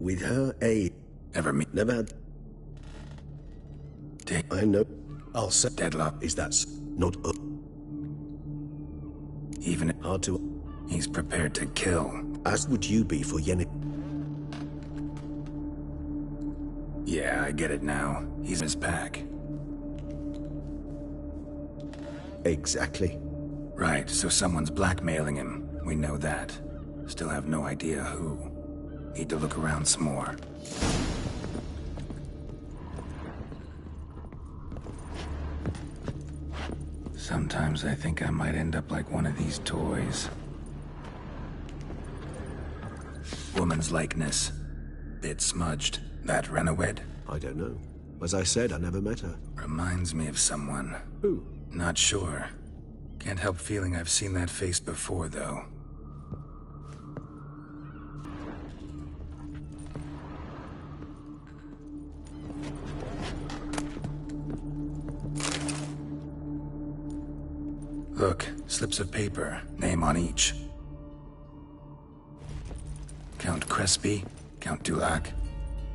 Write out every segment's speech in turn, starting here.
With her aid. Ever meet? Never had. I know. I'll say. Dettlaff. Is that not Even hard to. He's prepared to kill. As would you be for Yennefer. Yeah, I get it now. He's in his pack. Exactly. Right, so someone's blackmailing him. We know that. Still have no idea who. Need to look around some more. Sometimes I think I might end up like one of these toys. Woman's likeness. Bit smudged. That Renawed? I don't know. As I said, I never met her. Reminds me of someone. Who? Not sure. Can't help feeling I've seen that face before, though. Look, slips of paper, name on each. Count Crespi, Count Dulac,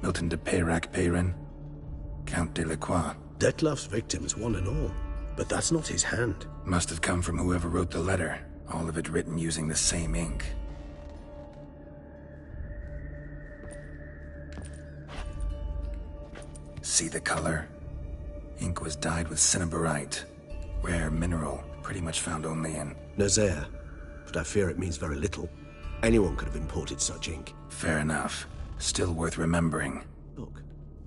Milton de Peyrac-Peyrin, Count Delacroix. Dettlaff's victims, one and all. But that's not his hand. Must have come from whoever wrote the letter. All of it written using the same ink. See the color? Ink was dyed with cinnabarite. Rare mineral, pretty much found only in... Nazaire. But I fear it means very little. Anyone could have imported such ink. Fair enough. Still worth remembering. Look,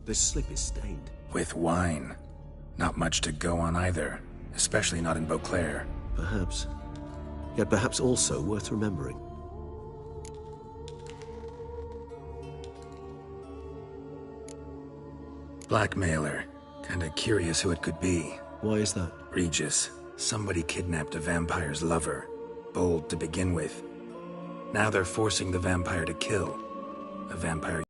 this slip is stained. With wine. Not much to go on either. Especially not in Beauclair. Perhaps. Yet perhaps also worth remembering. Blackmailer. Kinda curious who it could be. Why is that? Regis. Somebody kidnapped a vampire's lover. Bold to begin with. Now they're forcing the vampire to kill. A vampire...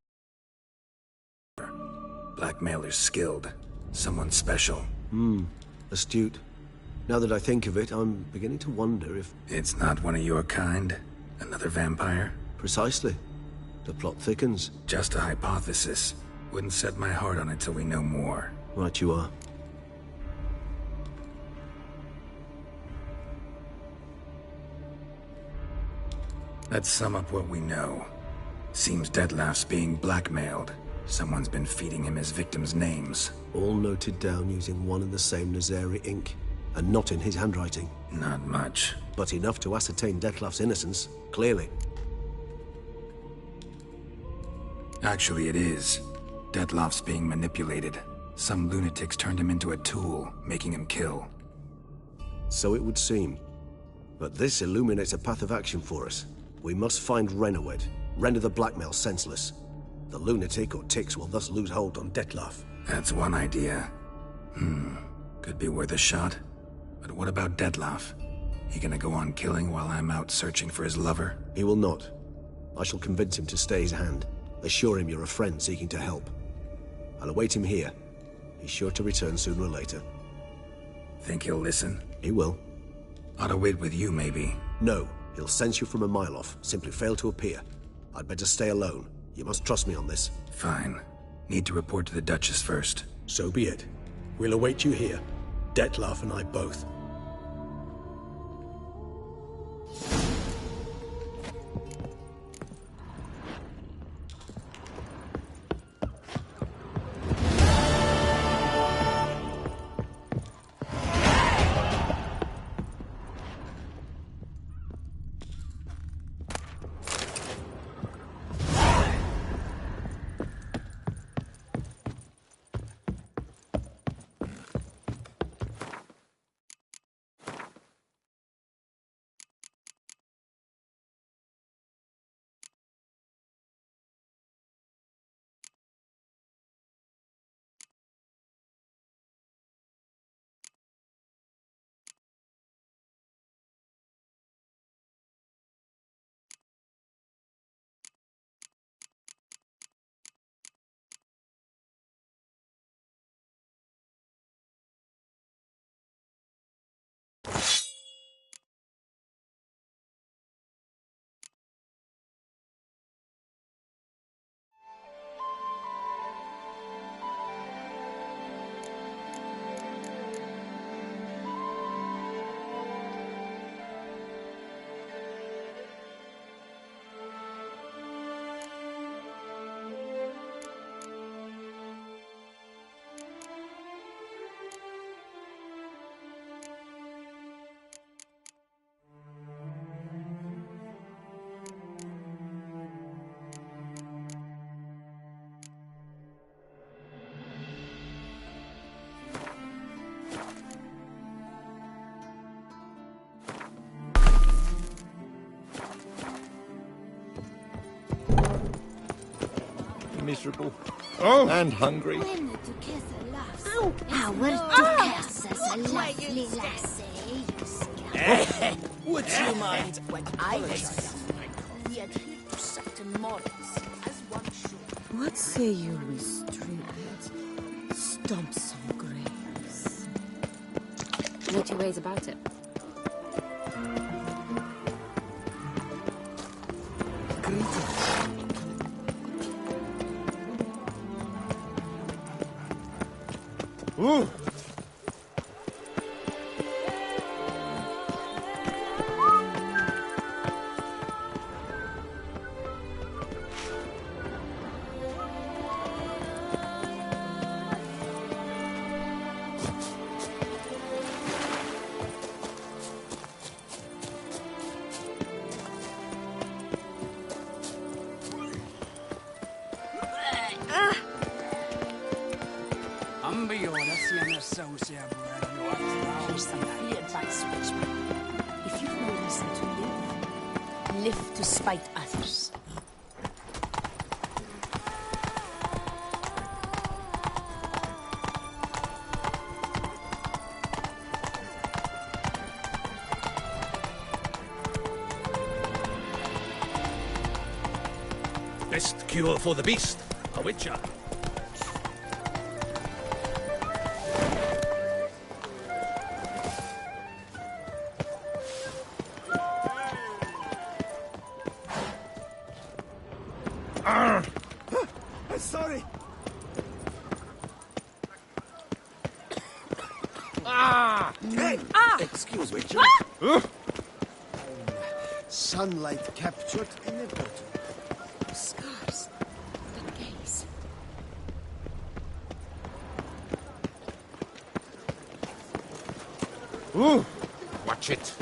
Blackmailer's skilled. Someone special. Astute. Now that I think of it, I'm beginning to wonder if... It's not one of your kind? Another vampire? Precisely. The plot thickens. Just a hypothesis. Wouldn't set my heart on it till we know more. Right you are. Let's sum up what we know. Seems Dettlaff's being blackmailed. Someone's been feeding him his victims' names. All noted down using one and the same Nazari ink. And not in his handwriting. Not much. But enough to ascertain Dettlaff's innocence, clearly. Actually, it is. Dettlaff's being manipulated. Some lunatics turned him into a tool, making him kill. So it would seem. But this illuminates a path of action for us. We must find Renawed, render the blackmail senseless. The lunatic or ticks will thus lose hold on Dettlaff. That's one idea. Could be worth a shot. But what about Dettlaff? He gonna go on killing while I'm out searching for his lover? He will not. I shall convince him to stay his hand. Assure him you're a friend seeking to help. I'll await him here. He's sure to return sooner or later. Think he'll listen? He will. Ought to wait with you, maybe. No, he'll sense you from a mile off. Simply fail to appear. I'd better stay alone. You must trust me on this. Fine. Need to report to the Duchess first. So be it. We'll await you here. Dettlaff and I both. miserable. Oh! And hungry. Our Duchess is a lovely lassie. Would you mind when I was we adhere to certain morals, as one should. What say you we strip stomp some graves? No two ways about it. Ooh! Here's some free advice, Witchman. If you've no reason to live to spite others. Best cure for the beast, a witcher. Sorry. Hey! Excuse me, Witcher. Sunlight captured in a bottle. Scars. That gaze. Ooh! Watch it.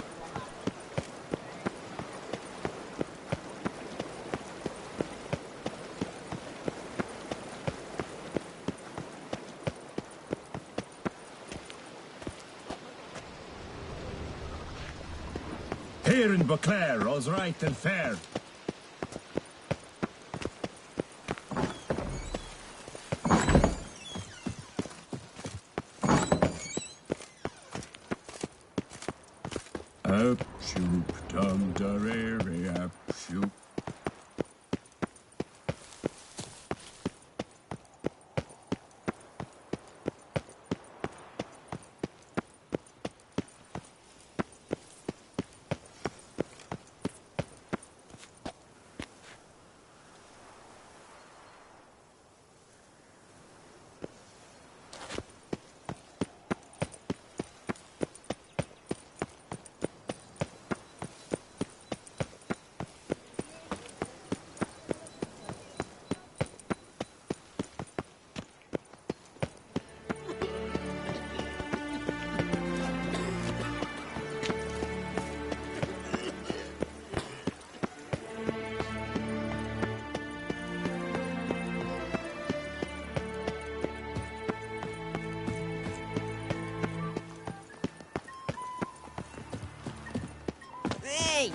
Here in Beauclair, all's right and fair. Up, shoop, dum, darere, up, shoop. Hey!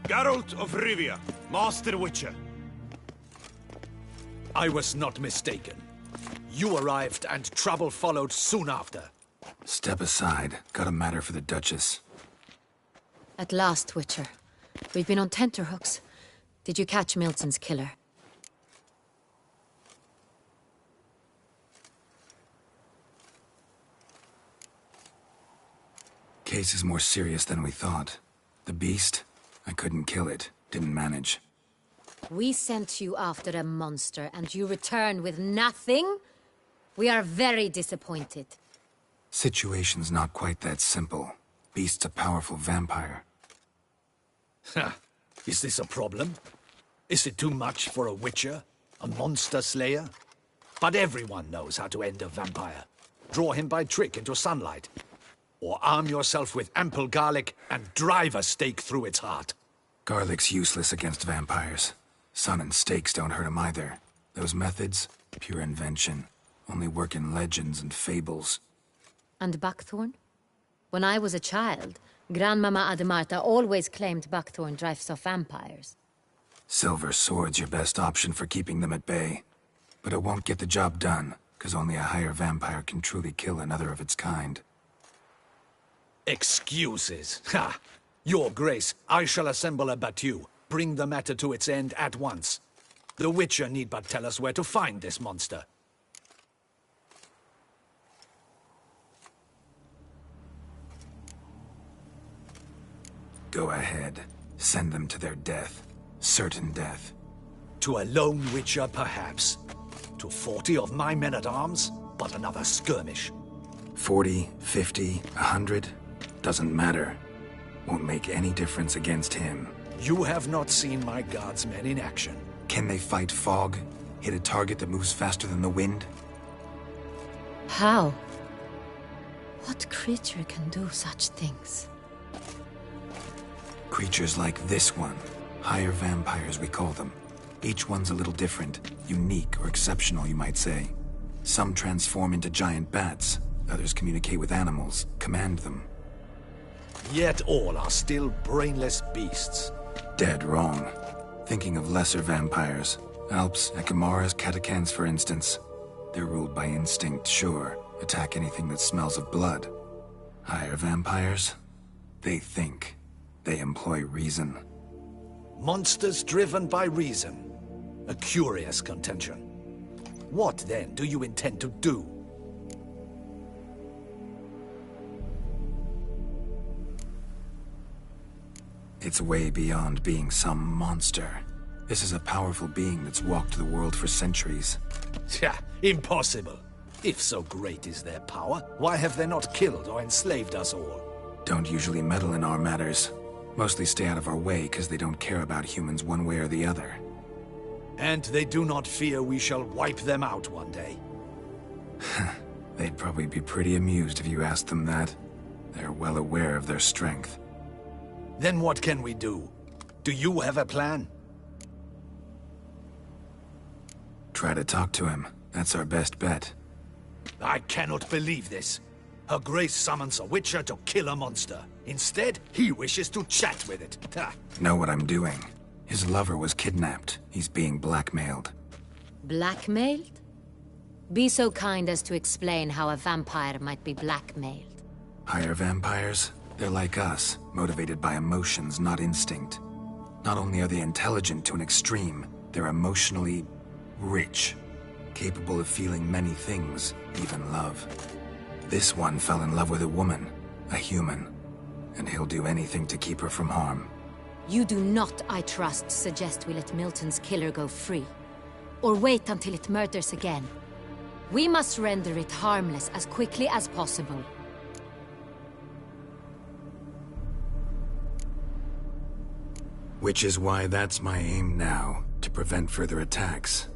Geralt of Rivia, Master Witcher. I was not mistaken. You arrived and trouble followed soon after. Step aside. Got a matter for the Duchess. At last, Witcher. We've been on tenterhooks. Did you catch Milton's killer? Case is more serious than we thought. The beast? I couldn't kill it. Didn't manage. We sent you after a monster, and you return with nothing? We are very disappointed. Situation's not quite that simple. Beast's a powerful vampire. Ha! Is this a problem? Is it too much for a witcher? A monster slayer? But everyone knows how to end a vampire. Draw him by trick into sunlight. Or arm yourself with ample garlic and drive a stake through its heart. Garlic's useless against vampires. Sun and steaks don't hurt him either. Those methods, pure invention. Only work in legends and fables. And buckthorn? When I was a child, Grandmama Ademarta always claimed buckthorn drives off vampires. Silver sword's your best option for keeping them at bay. But it won't get the job done, because only a higher vampire can truly kill another of its kind. Excuses. Ha! Your Grace, I shall assemble a battue. Bring the matter to its end at once. The Witcher need but tell us where to find this monster. Go ahead. Send them to their death. Certain death. To a lone Witcher, perhaps. To 40 of my men-at-arms, but another skirmish. 40, 50, 100? Doesn't matter. Won't make any difference against him. You have not seen my guardsmen in action. Can they fight fog? Hit a target that moves faster than the wind? How? What creature can do such things? Creatures like this one. Higher vampires, we call them. Each one's a little different. Unique or exceptional, you might say. Some transform into giant bats. Others communicate with animals, command them. Yet all are still brainless beasts. Dead wrong. Thinking of lesser vampires. Alps, Echimaras, Catacans, for instance. They're ruled by instinct, sure. Attack anything that smells of blood. Higher vampires? They think. They employ reason. Monsters driven by reason. A curious contention. What, then, do you intend to do? It's way beyond being some monster. This is a powerful being that's walked the world for centuries. Tja, impossible. If so great is their power, why have they not killed or enslaved us all? Don't usually meddle in our matters. Mostly stay out of our way because they don't care about humans one way or the other. And they do not fear we shall wipe them out one day. They'd probably be pretty amused if you asked them that. They're well aware of their strength. Then what can we do? Do you have a plan? Try to talk to him. That's our best bet. I cannot believe this. Her Grace summons a Witcher to kill a monster. Instead, he wishes to chat with it. Ha. Know what I'm doing. His lover was kidnapped. He's being blackmailed. Blackmailed? Be so kind as to explain how a vampire might be blackmailed. Higher vampires? They're like us, motivated by emotions, not instinct. Not only are they intelligent to an extreme, they're emotionally rich. Capable of feeling many things, even love. This one fell in love with a woman, a human. And he'll do anything to keep her from harm. You do not, I trust, suggest we let Milton's killer go free. Or wait until it murders again. We must render it harmless as quickly as possible. Which is why that's my aim now, to prevent further attacks.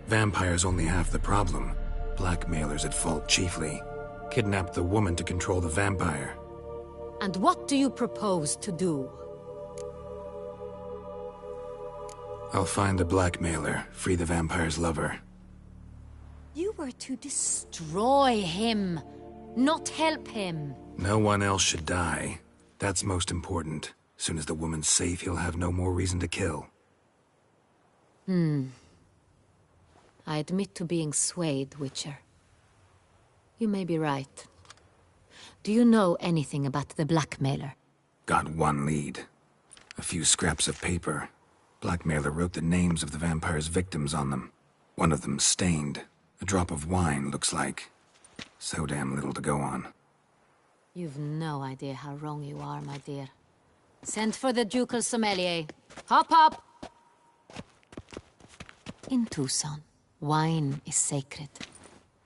Vampires only half the problem. Blackmailers at fault chiefly. Kidnapped the woman to control the vampire. And what do you propose to do? I'll find the blackmailer, free the vampire's lover. You were to destroy him, not help him. No one else should die. That's most important. Soon as the woman's safe, he'll have no more reason to kill. I admit to being swayed, Witcher. You may be right. Do you know anything about the blackmailer? Got one lead. A few scraps of paper. Blackmailer wrote the names of the vampire's victims on them. One of them stained. A drop of wine, looks like. So damn little to go on. You've no idea how wrong you are, my dear. Send for the ducal sommelier. Hop, hop! In Tucson, wine is sacred.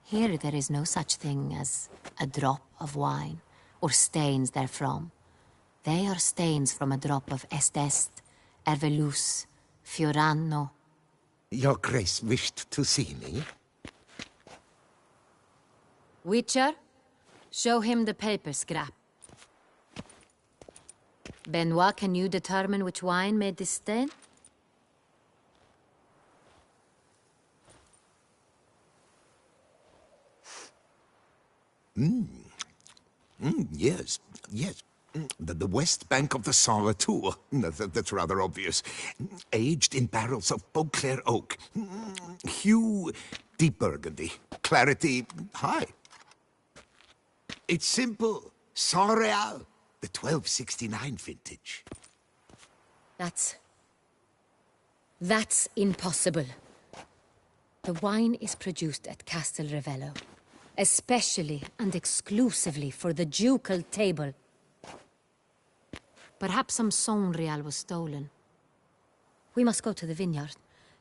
Here there is no such thing as a drop of wine, or stains therefrom. They are stains from a drop of Estest, Ervelus, Fiorano. Your Grace wished to see me? Witcher, show him the paper scrap. Benoit, can you determine which wine made this stain? Yes, yes. The west bank of the Saint Latour. That's rather obvious. Aged in barrels of Beauclair oak. Hue, deep burgundy. Clarity, high. It's simple. Saint Real, the 1269 vintage. That's impossible. The wine is produced at Castel Revello, especially and exclusively for the ducal table. Perhaps some Saint Real was stolen. We must go to the vineyard,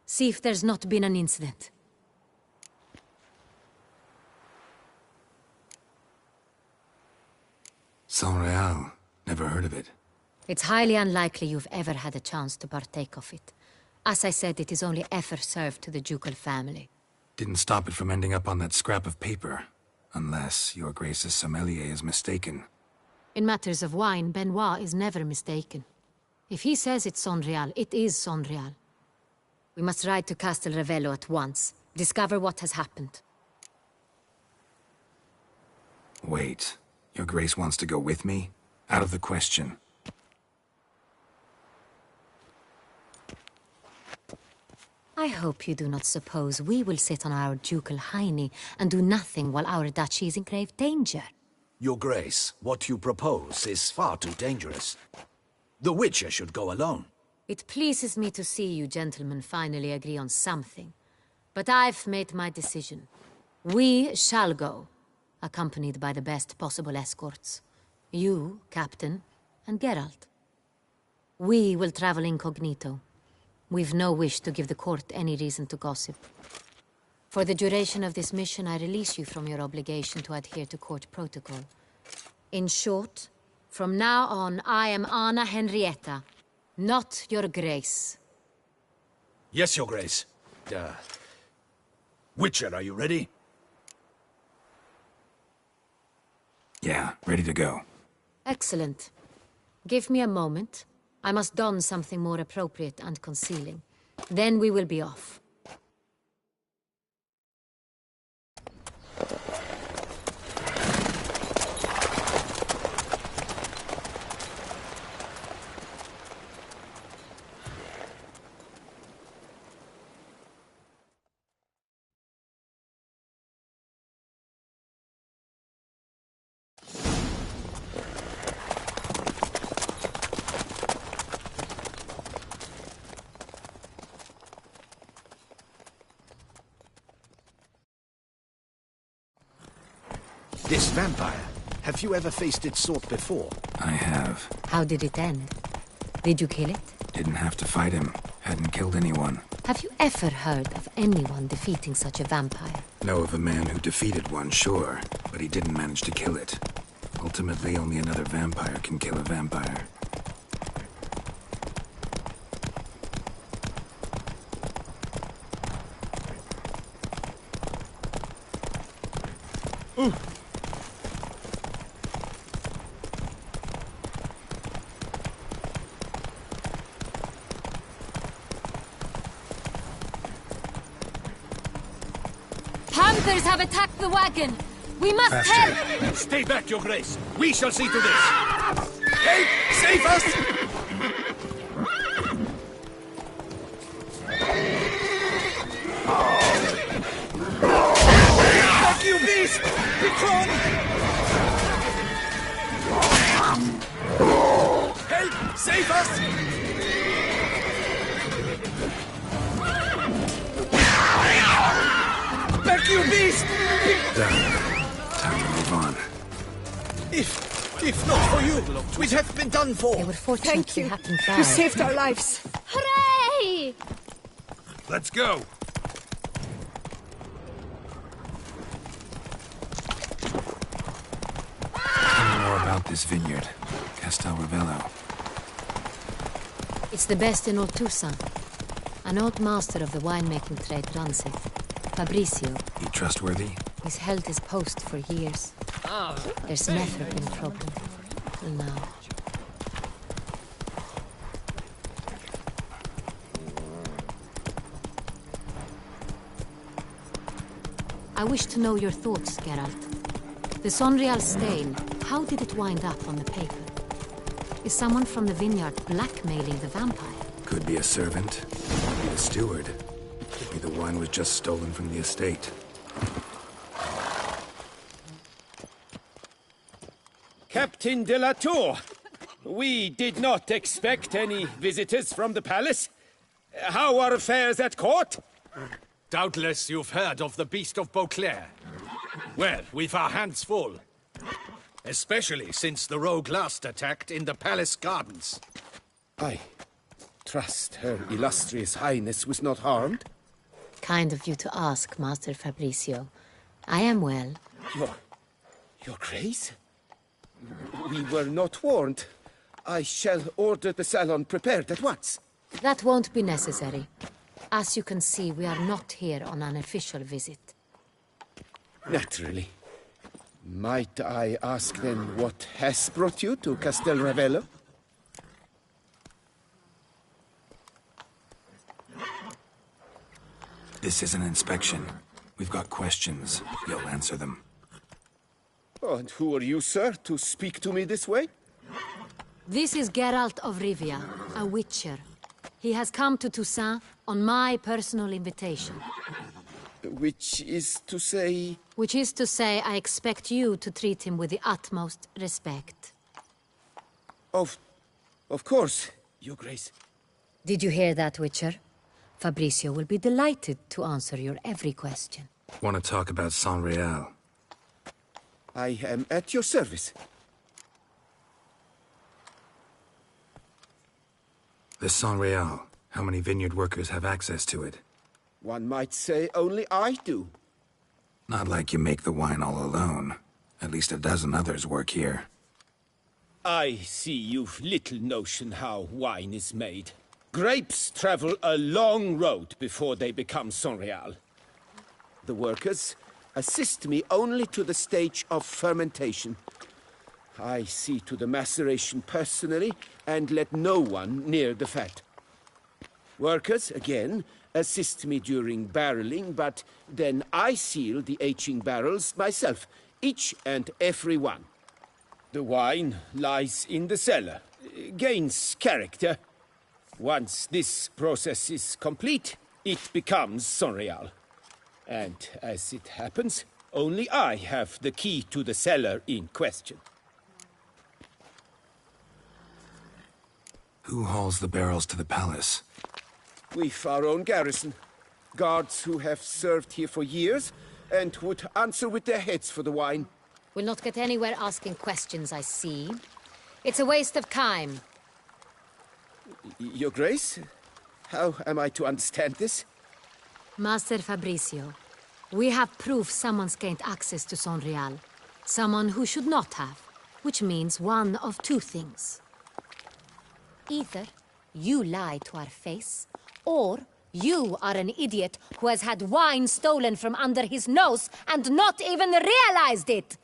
see if there's not been an incident. Saint Real. Never heard of it. It's highly unlikely you've ever had a chance to partake of it. As I said, it is only ever served to the ducal family. Didn't stop it from ending up on that scrap of paper. Unless your Grace's sommelier is mistaken. In matters of wine, Benoit is never mistaken. If he says it's Saint Real, it is Saint Real. We must ride to Castel Revello at once. Discover what has happened. Wait. Your Grace wants to go with me? Out of the question. I hope you do not suppose we will sit on our ducal hiney and do nothing while our duchy is in grave danger. Your Grace, what you propose is far too dangerous. The Witcher should go alone. It pleases me to see you gentlemen finally agree on something. But I've made my decision. We shall go, accompanied by the best possible escorts. You, Captain, and Geralt. We will travel incognito. We've no wish to give the court any reason to gossip. For the duration of this mission, I release you from your obligation to adhere to court protocol. In short, from now on, I am Anna Henrietta, not your Grace. Yes, Your Grace. Witcher, are you ready? Yeah, ready to go. Excellent. Give me a moment. I must don something more appropriate and concealing. Then we will be off. This vampire, have you ever faced its sort before? I have. How did it end? Did you kill it? Didn't have to fight him. Hadn't killed anyone. Have you ever heard of anyone defeating such a vampire? Know of a man who defeated one, sure, but he didn't manage to kill it. Ultimately, only another vampire can kill a vampire. Hunters have attacked the wagon! We must help! Stay back, Your Grace. We shall see to this. Help! Save us! Back, you beast! Begone! Help! Save us! Back, you beast! Time to move on. If not for you, we'd have been done for. They were fortunate Thank they you. happened You fast. saved our lives. Hooray! Let's go! Tell me more about this vineyard. Castel Revello. It's the best in Oltusa. An old master of the winemaking trade runs it. Fabrizio. He trustworthy? He's held his post for years. There's never been a problem. Till now. I wish to know your thoughts, Geralt. The Sonreal stain, how did it wind up on the paper? Is someone from the vineyard blackmailing the vampire? Could be a servant, could be the steward. Could be the wine was just stolen from the estate. Captain de la Tour, we did not expect any visitors from the palace. How are affairs at court? Doubtless you've heard of the Beast of Beauclair. Well, we've our hands full. Especially since the rogue last attacked in the palace gardens. I trust Her Illustrious Highness was not harmed? Kind of you to ask, Master Fabricio. I am well. Your Grace? We were not warned. I shall order the salon prepared at once. That won't be necessary. As you can see, we are not here on an official visit. Naturally. Might I ask then what has brought you to Castel Ravello? This is an inspection. We've got questions. You'll answer them. Oh, and who are you, sir, to speak to me this way? This is Geralt of Rivia, a witcher. He has come to Toussaint on my personal invitation. Which is to say... Which is to say, I expect you to treat him with the utmost respect. Of course, Your Grace. Did you hear that, Witcher? Fabricio will be delighted to answer your every question. Want to talk about Sonreal? I am at your service. The Sonreal. How many vineyard workers have access to it? One might say only I do. Not like you make the wine all alone. At least a dozen others work here. I see you've little notion how wine is made. Grapes travel a long road before they become Sonreal. The workers assist me only to the stage of fermentation. I see to the maceration personally and let no one near the fat. Workers, again, assist me during barreling, but then I seal the aging barrels myself, each and every one. The wine lies in the cellar, gains character. Once this process is complete, it becomes Sonreal. And as it happens, only I have the key to the cellar in question. Who hauls the barrels to the palace? We've our own garrison. Guards who have served here for years and would answer with their heads for the wine. We'll not get anywhere asking questions, I see. It's a waste of time. Your Grace? How am I to understand this? Master Fabricio, we have proof someone's gained access to Sonreal. Someone who should not have, which means one of two things. Either you lie to our face, or you are an idiot who has had wine stolen from under his nose and not even realized it.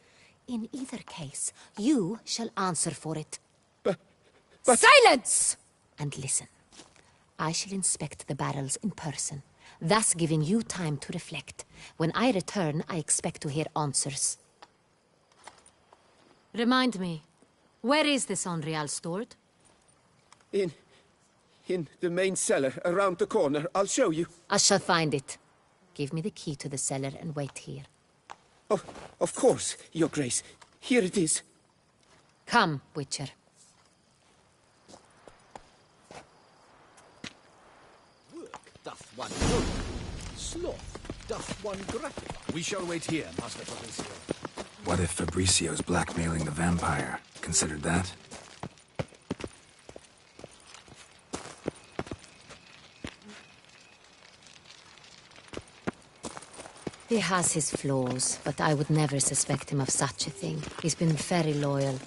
In either case, you shall answer for it. But... Silence! And listen. I shall inspect the barrels in person, thus giving you time to reflect. When I return, I expect to hear answers. Remind me, where is the Sonreal stored? In the main cellar, around the corner. I'll show you. I shall find it. Give me the key to the cellar and wait here. Oh, of course, Your Grace. Here it is. Come, Witcher. Work doth one good. Sloth doth one gratify. We shall wait here, Master Fabricio. What if Fabricio's blackmailing the vampire? Considered that? He has his flaws, but I would never suspect him of such a thing. He's been very loyal.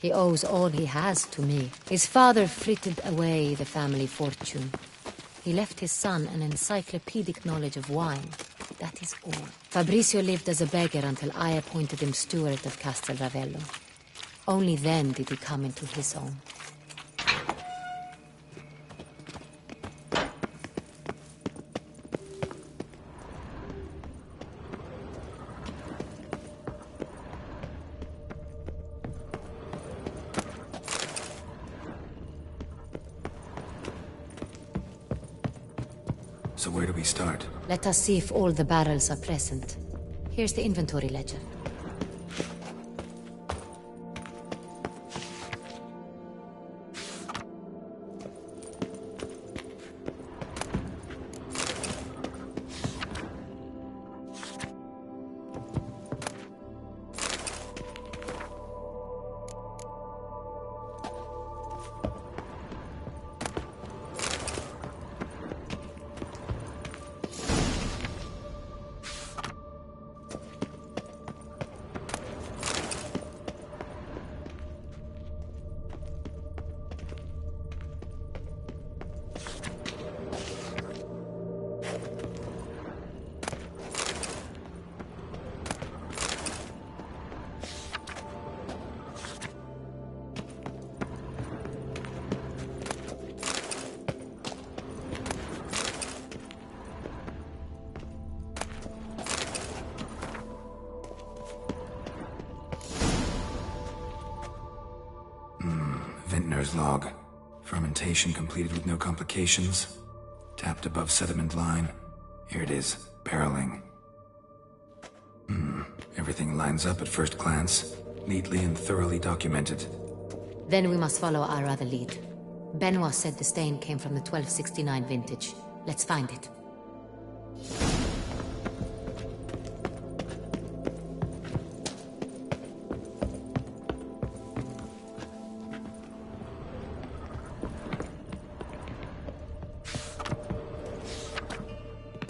He owes all he has to me. His father frittered away the family fortune. He left his son an encyclopedic knowledge of wine. That is all. Fabricio lived as a beggar until I appointed him steward of Castel Ravello. Only then did he come into his own. So where do we start? Let us see if all the barrels are present. Here's the inventory ledger. Vintner's log. Fermentation completed with no complications. Tapped above sediment line. Here it is. Barreling. Everything lines up at first glance. Neatly and thoroughly documented. Then we must follow our other lead. Benoit said the stain came from the 1269 vintage. Let's find it.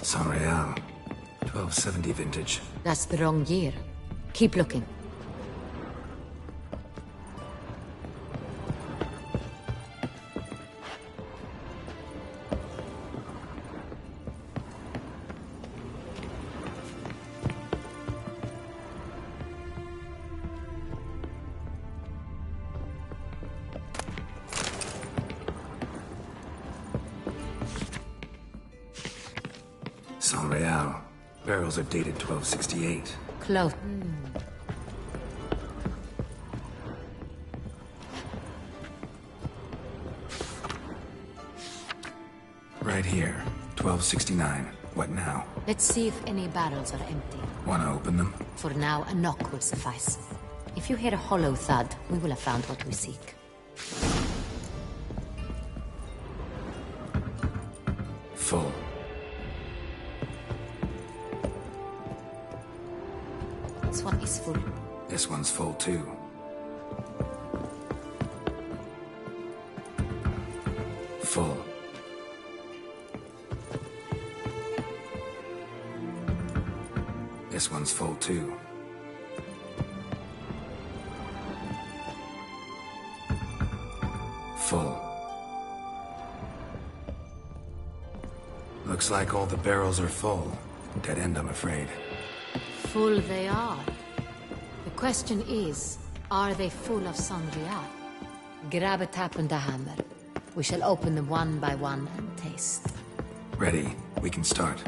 Saint-Réal. 1270 vintage. That's the wrong year. Keep looking. Saint-Réal. Barrels are dated 1268. Close. Right here. 1269. What now? Let's see if any barrels are empty. Wanna open them? For now, a knock will suffice. If you hear a hollow thud, we will have found what we seek. Full. This one is full. This one's full too. Full. This one's full too. Full. Looks like all the barrels are full. Dead end, I'm afraid. Full they are. The question is, are they full of Saint-Réal? Grab a tap and a hammer. We shall open them one by one and taste. Ready. We can start.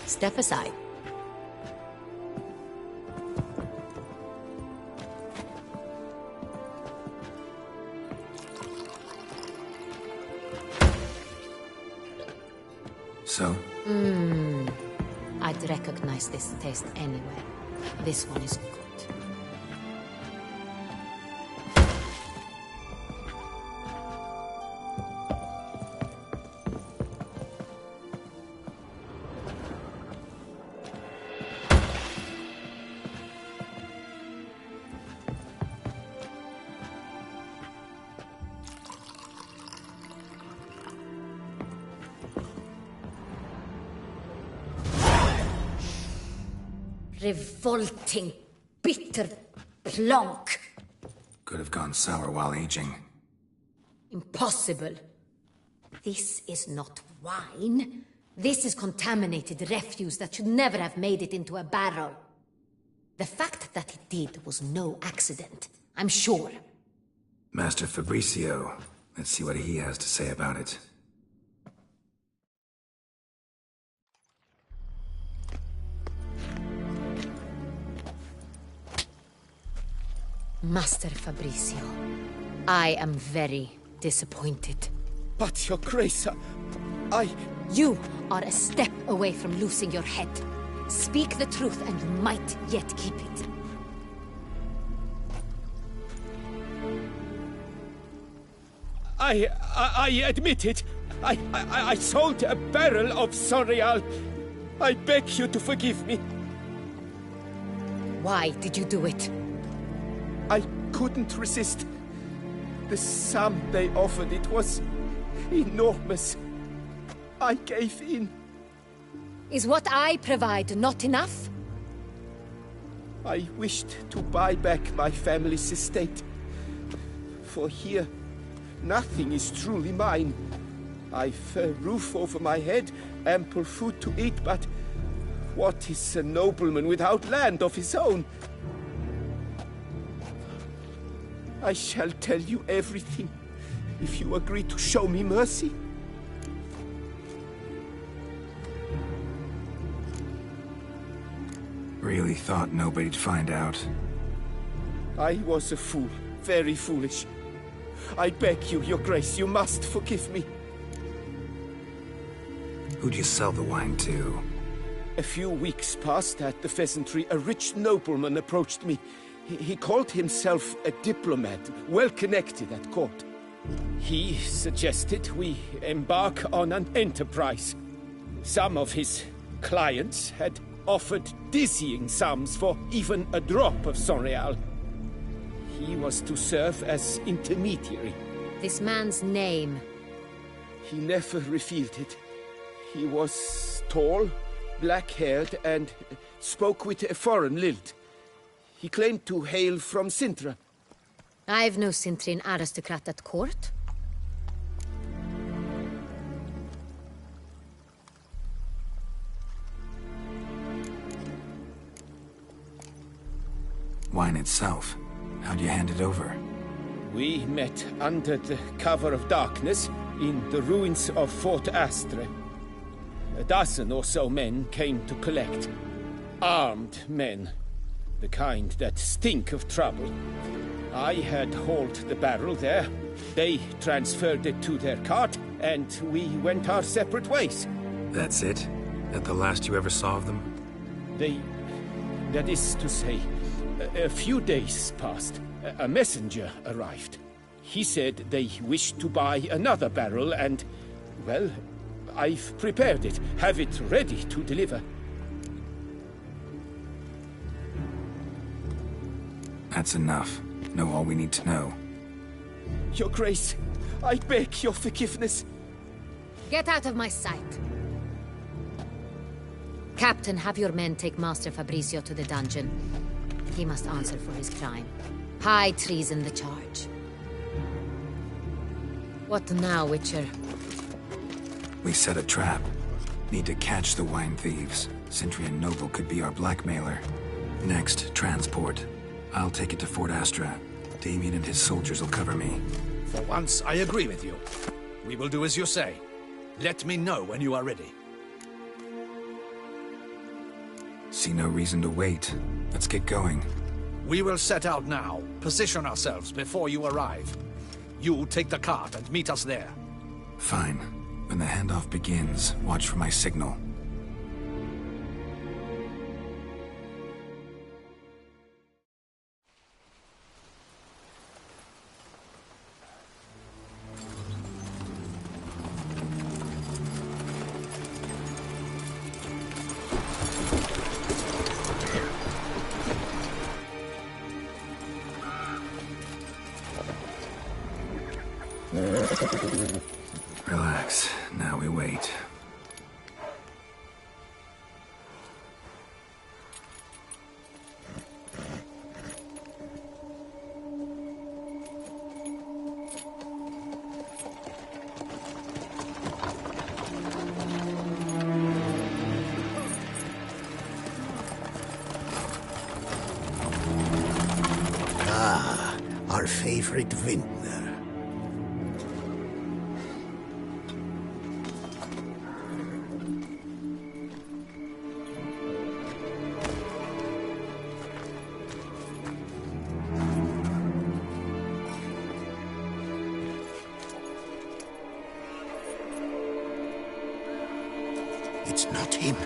Step aside. So? I'd recognize this taste anywhere. This one is good. Revolting, bitter plonk. Could have gone sour while aging. Impossible. This is not wine. This is contaminated refuse that should never have made it into a barrel. The fact that it did was no accident, I'm sure. Master Fabricio. Let's see what he has to say about it. Master Fabricio, I am very disappointed. But, Your Grace, You are a step away from losing your head. Speak the truth and you might yet keep it. I admit it. I sold a barrel of Sangreal. I beg you to forgive me. Why did you do it? I couldn't resist. The sum they offered, it was enormous. I gave in. Is what I provide not enough? I wished to buy back my family's estate. For here, nothing is truly mine. I've a roof over my head, ample food to eat, but what is a nobleman without land of his own? I shall tell you everything, if you agree to show me mercy. Really thought nobody'd find out. I was a fool, very foolish. I beg you, Your Grace, you must forgive me. Who'd you sell the wine to? A few weeks past at the Pheasantry, a rich nobleman approached me. He called himself a diplomat, well connected at court. He suggested we embark on an enterprise. Some of his clients had offered dizzying sums for even a drop of Sangreal. He was to serve as intermediary. This man's name? He never revealed it. He was tall, black-haired, and spoke with a foreign lilt. He claimed to hail from Sintra. I've no Sintrin aristocrat at court. Wine itself. How'd you hand it over? We met under the cover of darkness in the ruins of Fort Astre. A dozen or so men came to collect. Armed men. The kind that stink of trouble. I had hauled the barrel there. They transferred it to their cart, and we went our separate ways. That's it? That the last you ever saw of them? That is to say, a few days passed. A messenger arrived. He said they wished to buy another barrel and, well, I've prepared it, have it ready to deliver. That's enough. Know all we need to know. Your Grace, I beg your forgiveness. Get out of my sight. Captain, have your men take Master Fabricio to the dungeon. He must answer for his crime. High treason the charge. What now, Witcher? We set a trap. Need to catch the wine thieves. Sentry and Noble could be our blackmailer. Next, transport. I'll take it to Fort Astra. Damien and his soldiers will cover me. For once, I agree with you. We will do as you say. Let me know when you are ready. See no reason to wait. Let's get going. We will set out now. Position ourselves before you arrive. You take the cart and meet us there. Fine. and the handoff begins. Watch for my signal. Relax. Now we wait. Ah, our favorite vintner. It's not him.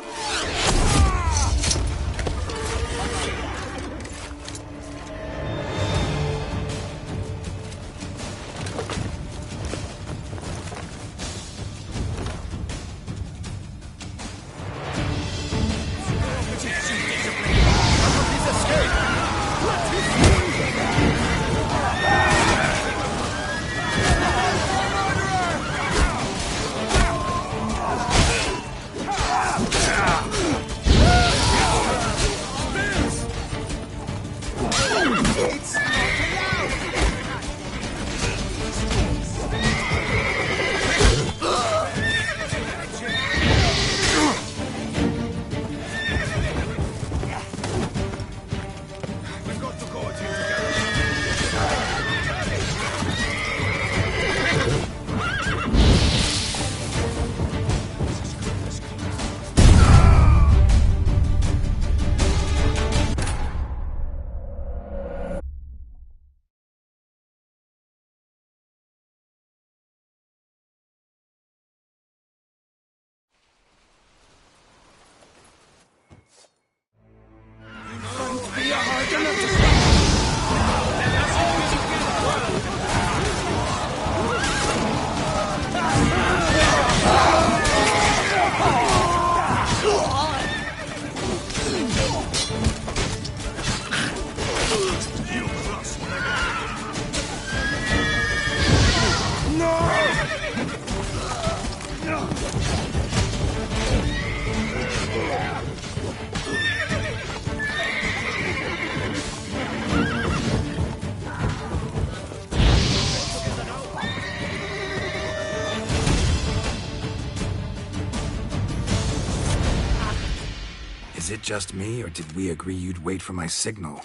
Is it just me, or did we agree you'd wait for my signal?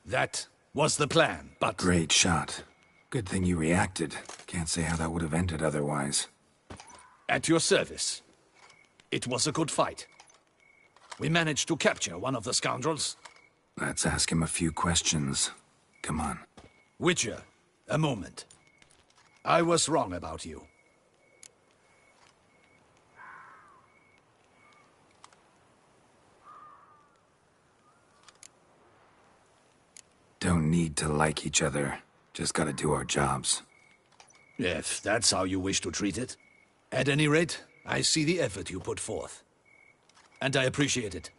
That was the plan, but... Great shot. Good thing you reacted. Can't say how that would have ended otherwise. At your service. It was a good fight. We managed to capture one of the scoundrels. Let's ask him a few questions. Come on. Witcher, a moment. I was wrong about you. Don't need to like each other. Just gotta do our jobs. If that's how you wish to treat it. At any rate, I see the effort you put forth. And I appreciate it.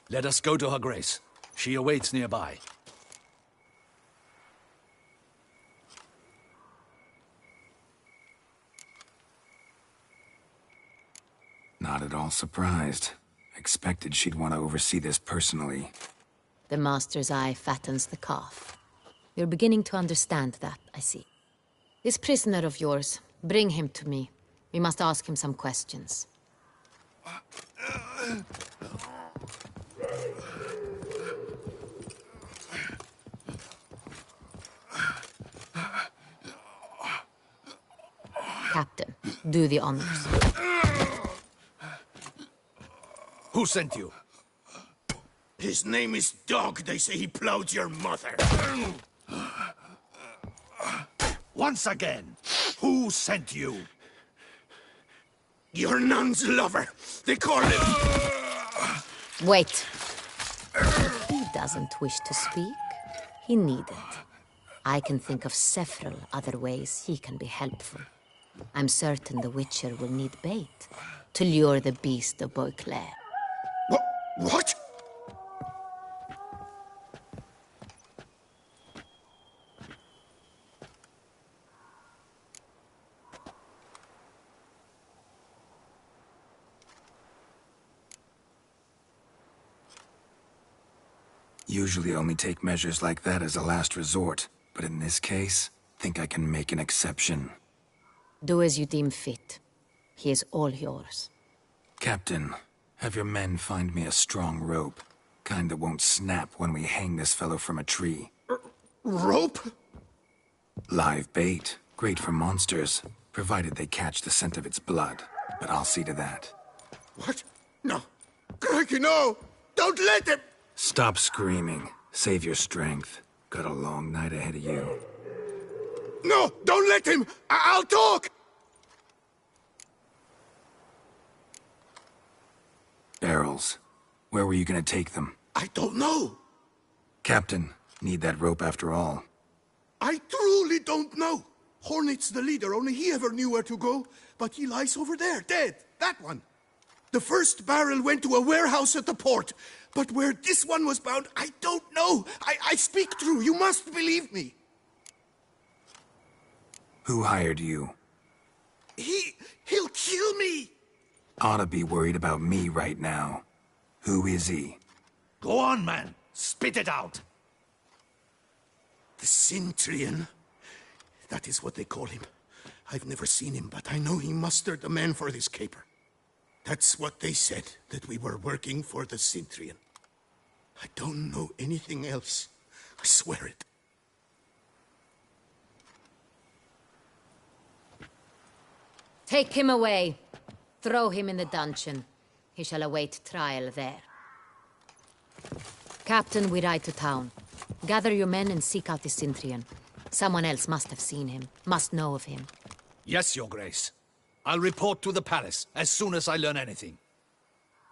Let us go to her grace. She awaits nearby. Not at all surprised. Expected she'd want to oversee this personally. The Master's eye fattens the calf. You're beginning to understand that, I see. This prisoner of yours, bring him to me. We must ask him some questions. Captain, do the honors. Who sent you? His name is Dog. They say he plowed your mother. Once again. Who sent you? Your nun's lover. They call him... Wait. If he doesn't wish to speak, he needn't. I can think of several other ways he can be helpful. I'm certain the Witcher will need bait to lure the beast of Beauclair. What? Usually only take measures like that as a last resort, but in this case, think I can make an exception. Do as you deem fit. He is all yours. Captain, have your men find me a strong rope. Kind that won't snap when we hang this fellow from a tree. Rope? Live bait. Great for monsters, provided they catch the scent of its blood. But I'll see to that. What? No. Crikey, no! Don't let him! Stop screaming. Save your strength. Got a long night ahead of you. No! Don't let him! I'll talk! Barrels. Where were you gonna take them? I don't know. Captain, need that rope after all. I truly don't know. Hornet's the leader, only he ever knew where to go. But he lies over there, dead. That one. The first barrel went to a warehouse at the port. But where this one was bound, I don't know. I speak true. You must believe me. Who hired you? He'll kill me. Ought to be worried about me right now. Who is he? Go on, man. Spit it out. The Cintrian. That is what they call him. I've never seen him, but I know he mustered the men for this caper. That's what they said, that we were working for the Cintrian. I don't know anything else. I swear it. Take him away. Throw him in the dungeon. He shall await trial there. Captain, we ride to town. Gather your men and seek out the Cintrian. Someone else must have seen him, must know of him. Yes, Your Grace. I'll report to the palace as soon as I learn anything.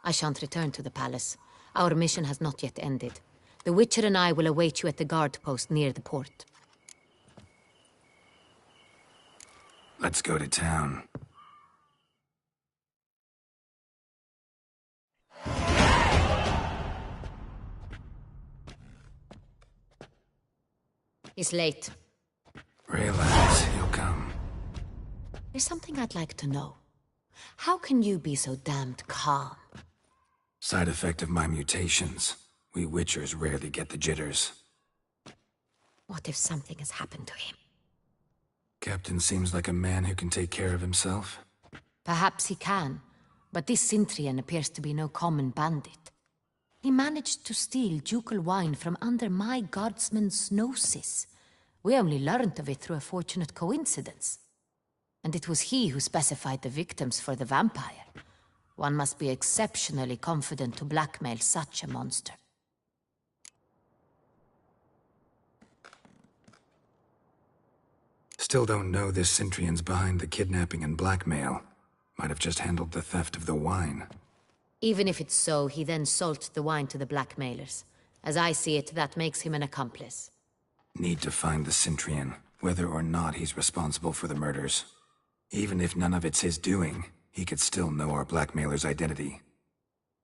I shan't return to the palace. Our mission has not yet ended. The Witcher and I will await you at the guard post near the port. Let's go to town. He's late. Relax, he'll come. There's something I'd like to know. How can you be so damned calm? Side effect of my mutations. We Witchers rarely get the jitters. What if something has happened to him? Captain seems like a man who can take care of himself. Perhaps he can, but this Cintrian appears to be no common bandit. He managed to steal ducal wine from under my guardsman's noses. We only learned of it through a fortunate coincidence. And it was he who specified the victims for the vampire. One must be exceptionally confident to blackmail such a monster. Still don't know this Cintrian's behind the kidnapping and blackmail. Might have just handled the theft of the wine. Even if it's so, he then sold the wine to the blackmailers. As I see it, that makes him an accomplice. Need to find the Cintrian, whether or not he's responsible for the murders. Even if none of it's his doing, he could still know our blackmailer's identity.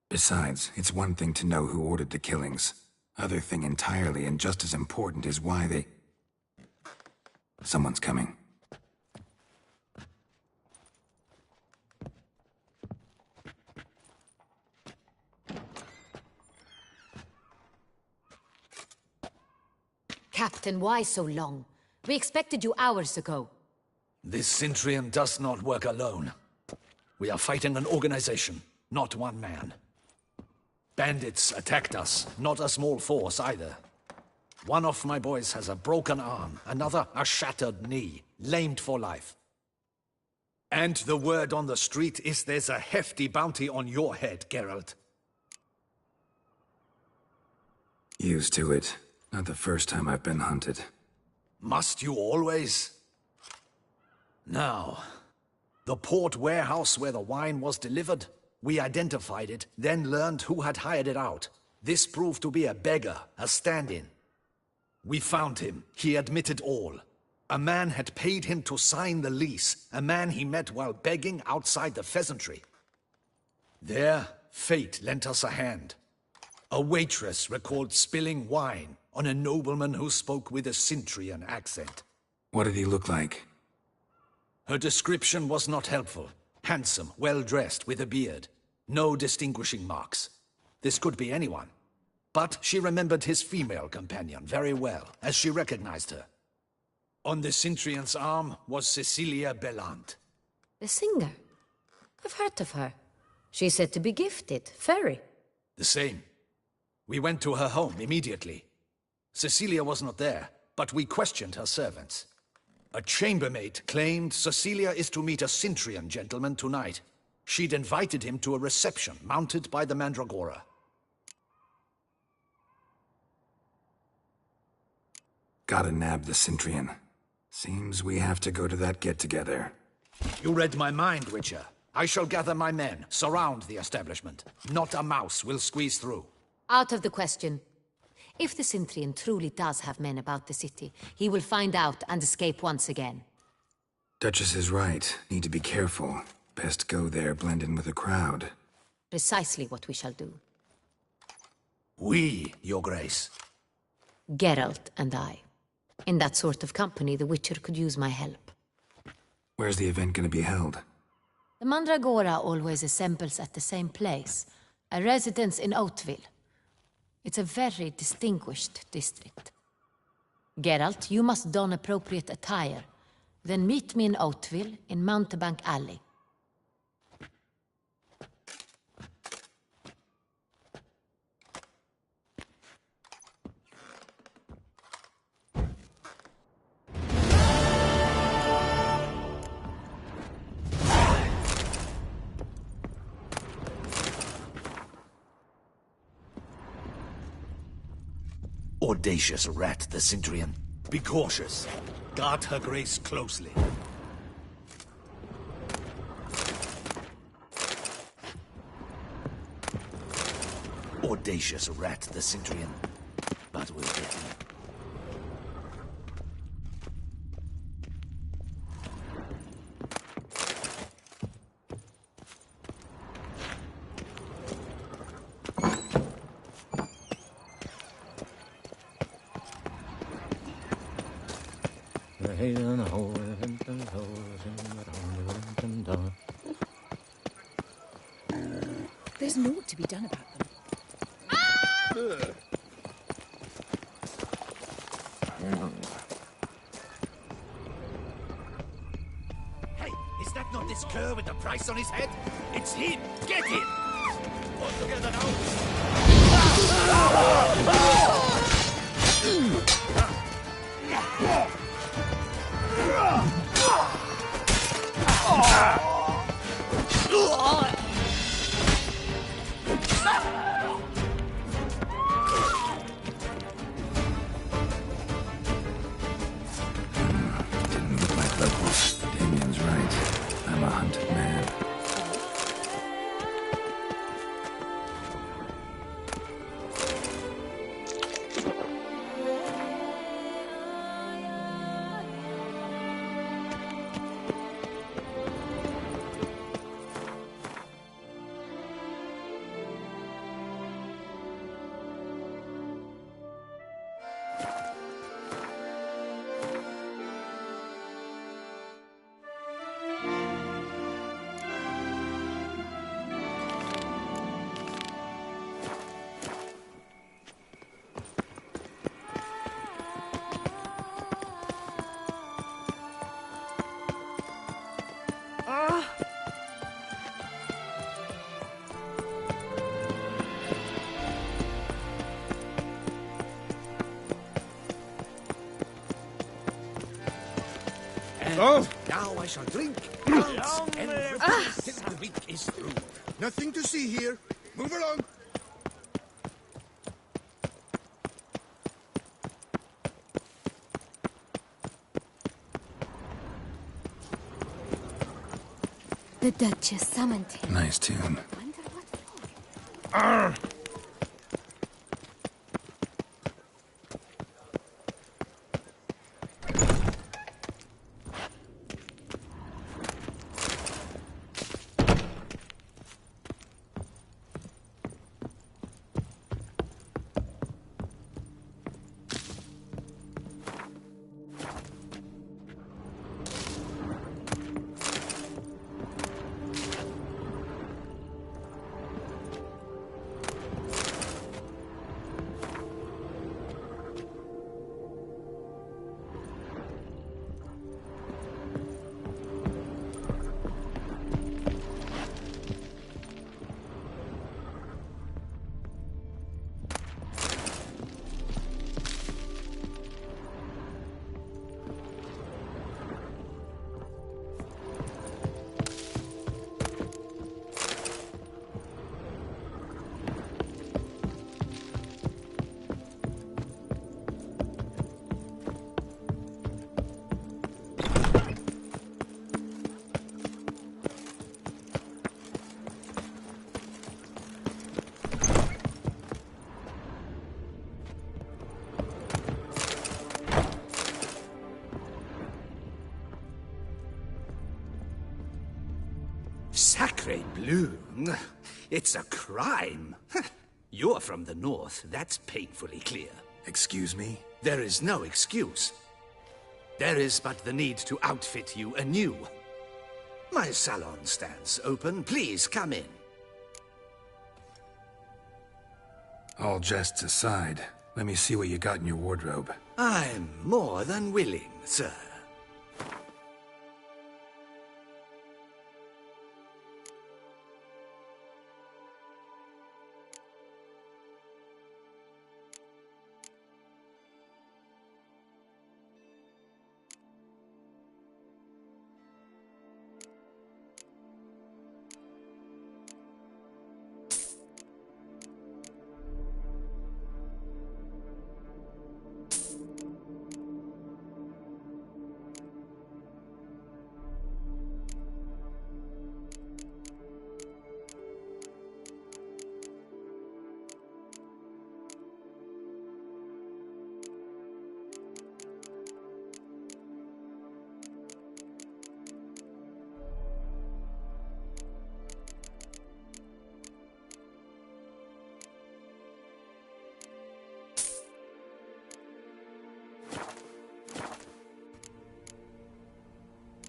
Besides, it's one thing to know who ordered the killings. Other thing entirely, and just as important, is why they... Someone's coming. Captain, why so long? We expected you hours ago. This Cintrian does not work alone. We are fighting an organization, not one man. Bandits attacked us, not a small force either. One of my boys has a broken arm, another a shattered knee, lamed for life. And the word on the street is there's a hefty bounty on your head, Geralt. Used to it. Not the first time I've been hunted. Must you always? Now, the port warehouse where the wine was delivered, we identified it, then learned who had hired it out. This proved to be a beggar, a stand-in. We found him. He admitted all. A man had paid him to sign the lease, a man he met while begging outside the pheasantry. There, fate lent us a hand. A waitress recalled spilling wine on a nobleman who spoke with a Cintrian accent. What did he look like? Her description was not helpful. Handsome, well-dressed, with a beard. No distinguishing marks. This could be anyone. But she remembered his female companion very well, as she recognized her. On the Cintrian's arm was Cecilia Bellant. The singer? I've heard of her. She's said to be gifted. Fairy. The same. We went to her home immediately. Cecilia was not there, but we questioned her servants. A chambermaid claimed Cecilia is to meet a Cintrian gentleman tonight. She'd invited him to a reception mounted by the Mandragora. Gotta nab the Cintrian. Seems we have to go to that get-together. You read my mind, Witcher. I shall gather my men, surround the establishment. Not a mouse will squeeze through. Out of the question. If the Cintrian truly does have men about the city, he will find out and escape once again. Duchess is right. Need to be careful. Best go there, blend in with the crowd. Precisely what we shall do. We, Your Grace. Geralt and I. In that sort of company, the Witcher could use my help. Where's the event gonna be held? The Mandragora always assembles at the same place, a residence in Oatville. It's a very distinguished district. Geralt, you must don appropriate attire. Then meet me in Oatville, in Mountebank Alley. Audacious rat, the Cintrian. Be cautious. Guard her grace closely. Audacious rat, the Cintrian. But we'll get him. There's naught to be done about them. Hey, is that not this cur with the price on his head? It's him! Get him! All together Didn't look like locals. Damien's right. I'm a hunted man. Oh! Now I shall drink, dance, and repeat till the week is through. Nothing to see here. Move along. The Duchess summoned him. Nice tune. Wonder what for. Sacre bleu! It's a crime. You're from the north, that's painfully clear. Excuse me? There is no excuse. There is but the need to outfit you anew. My salon stands open. Please come in. All jests aside, let me see what you got in your wardrobe. I'm more than willing, sir.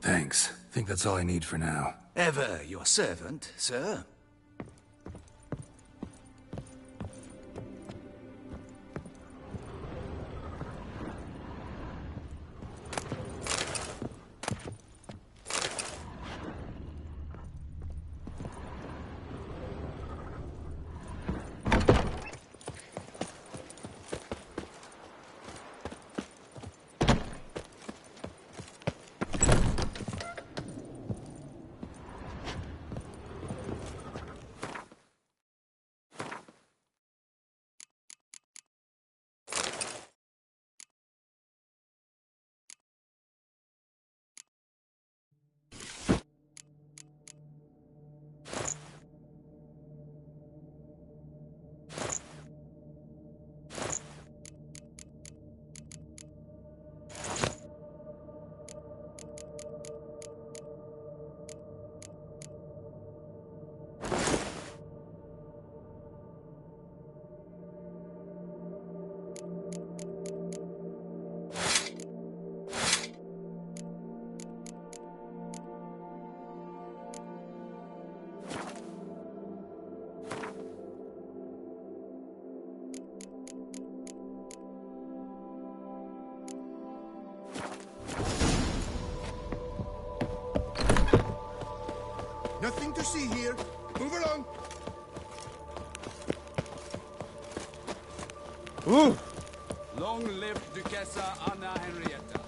Thanks. Think that's all I need for now. Ever your servant, sir. Nothing to see here. Move along. Ooh. Long live Duchessa Anna Henrietta.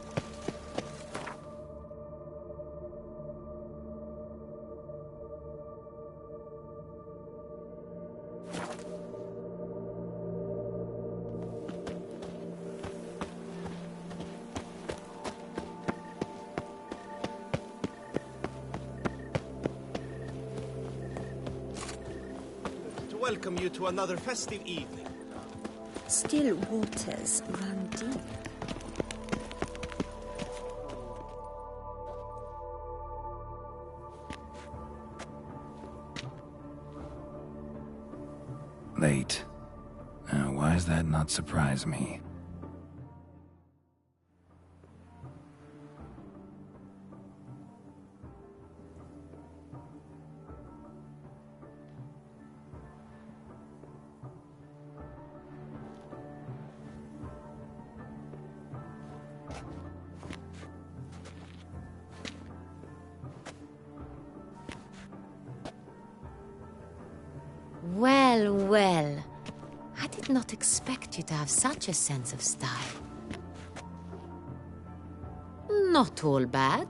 welcome you to another festive evening. Still waters run deep. Late. Why does that not surprise me? Well, well. I did not expect you to have such a sense of style. Not all bad.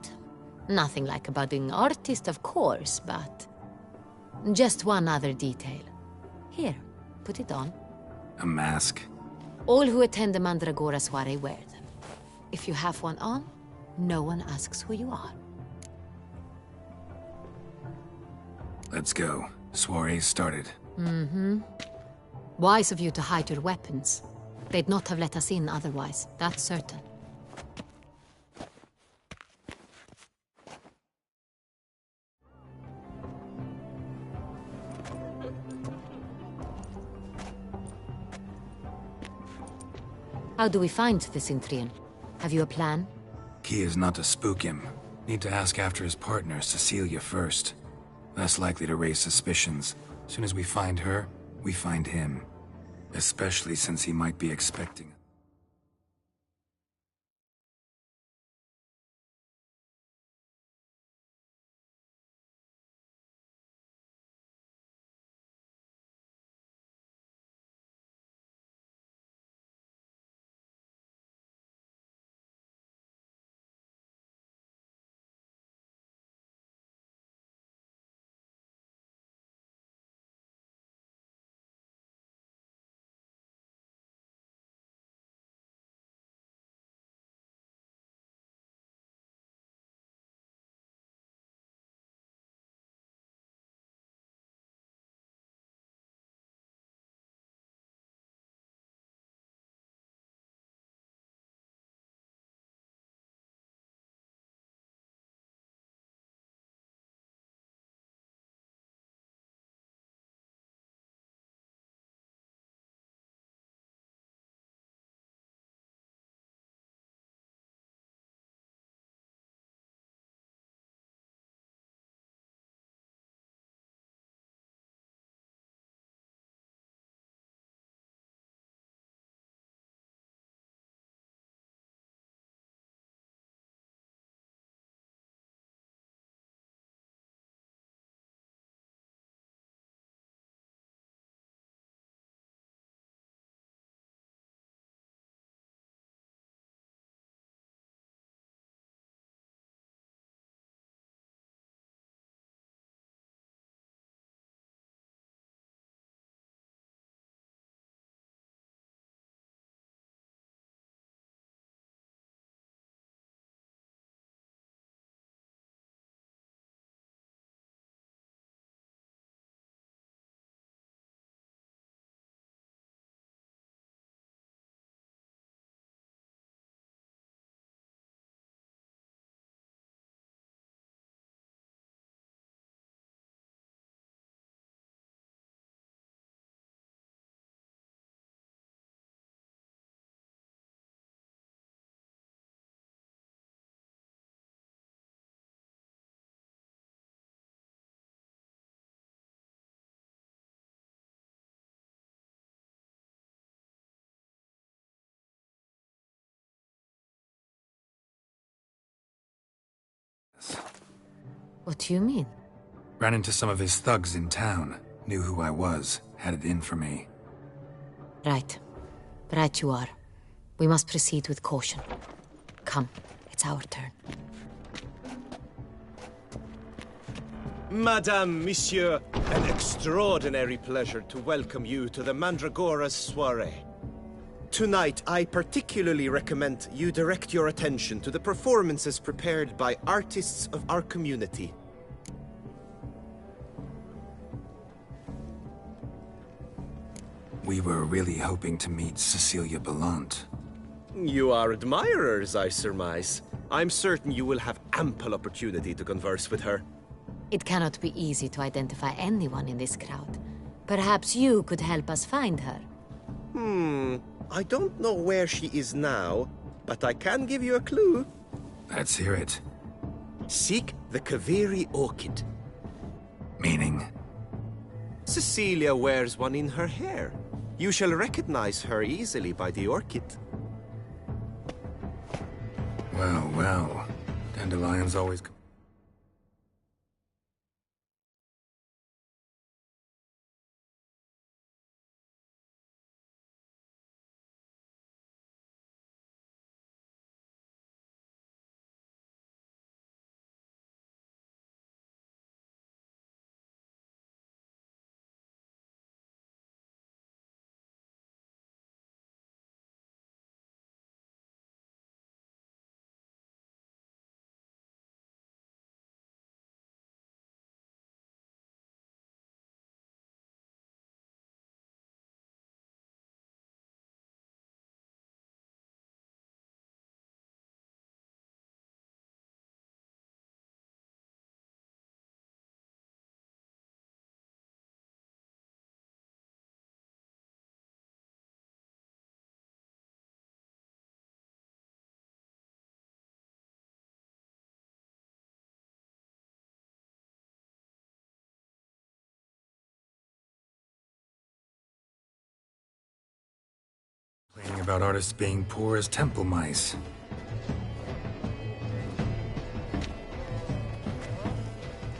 Nothing like a budding artist, of course, but... just one other detail. Here, put it on. A mask? All who attend the Mandragora soiree wear them. If you have one on, no one asks who you are. Let's go. Soiree's started. Mm-hmm. Wise of you to hide your weapons. They'd not have let us in otherwise, that's certain. How do we find the Cintrian? Have you a plan? Key is not to spook him. Need to ask after his partner, Cecilia, first. Less likely to raise suspicions. As soon as we find her, we find him. Especially since he might be expecting... What do you mean? Ran into some of his thugs in town. Knew who I was. Had it in for me. Right. Right you are. We must proceed with caution. Come, it's our turn. Madame, Monsieur, an extraordinary pleasure to welcome you to the Mandragora's soiree. Tonight, I particularly recommend you direct your attention to the performances prepared by artists of our community. we were really hoping to meet Cecilia Belant. You are admirers, I surmise. I'm certain you will have ample opportunity to converse with her. It cannot be easy to identify anyone in this crowd. Perhaps you could help us find her. I don't know where she is now, but I can give you a clue. Let's hear it. Seek the Kaviri orchid. Meaning? Cecilia wears one in her hair. You shall recognize her easily by the orchid. Well, well. Dandelions always... Complaining about artists being poor as temple mice.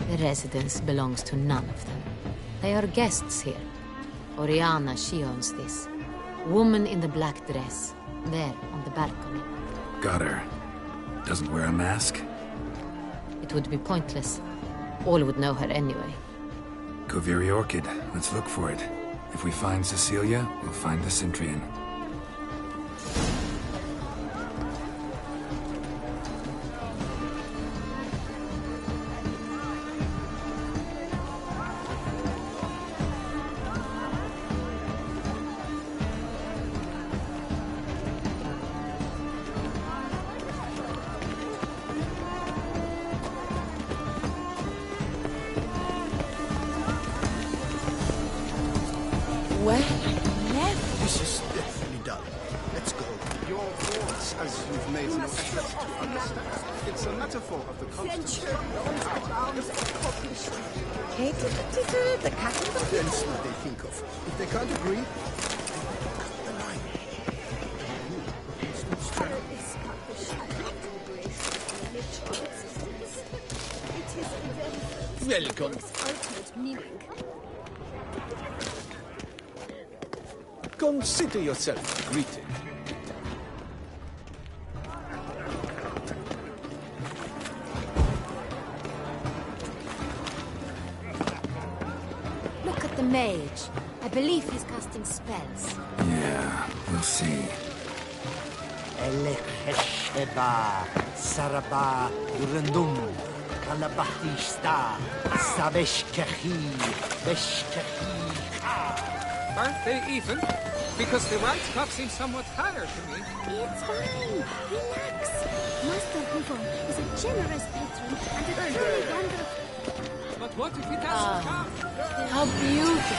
The residence belongs to none of them. They are guests here. Oriana, she owns this. Woman in the black dress. There, on the balcony. Got her. Doesn't wear a mask? It would be pointless. All would know her anyway. Kaviri Orchid. Let's look for it. If we find Cecilia, we'll find the Cintrian. This is definitely done. Let's go. Your thoughts, as you've made no effort to understand. It's a metaphor of the constant... Kate, the cattle. That's what they think of. If they can't agree, Welcome. Consider yourself greeted. Look at the mage. I believe he's casting spells. Yeah, we'll see. Elekesheba, Saraba, Urundum, Kalabahtista, Sabeshkehi, Beshkehi. Aren't they even? Because the right cup seems somewhat higher to me. It's fine. Relax. Master Huvon is a generous patron and a truly wonderful... But what if he doesn't come? How beautiful.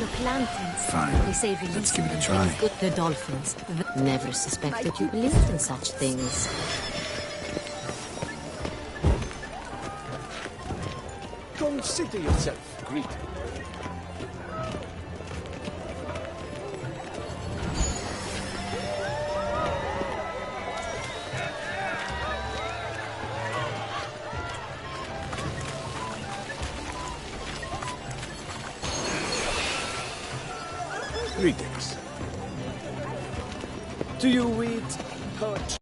Look, lanterns. Fine. They say release. Let's give it a try. Good, the dolphins. Never suspected you believed in such things. Consider yourself greeted. Greetings. Do you read poetry?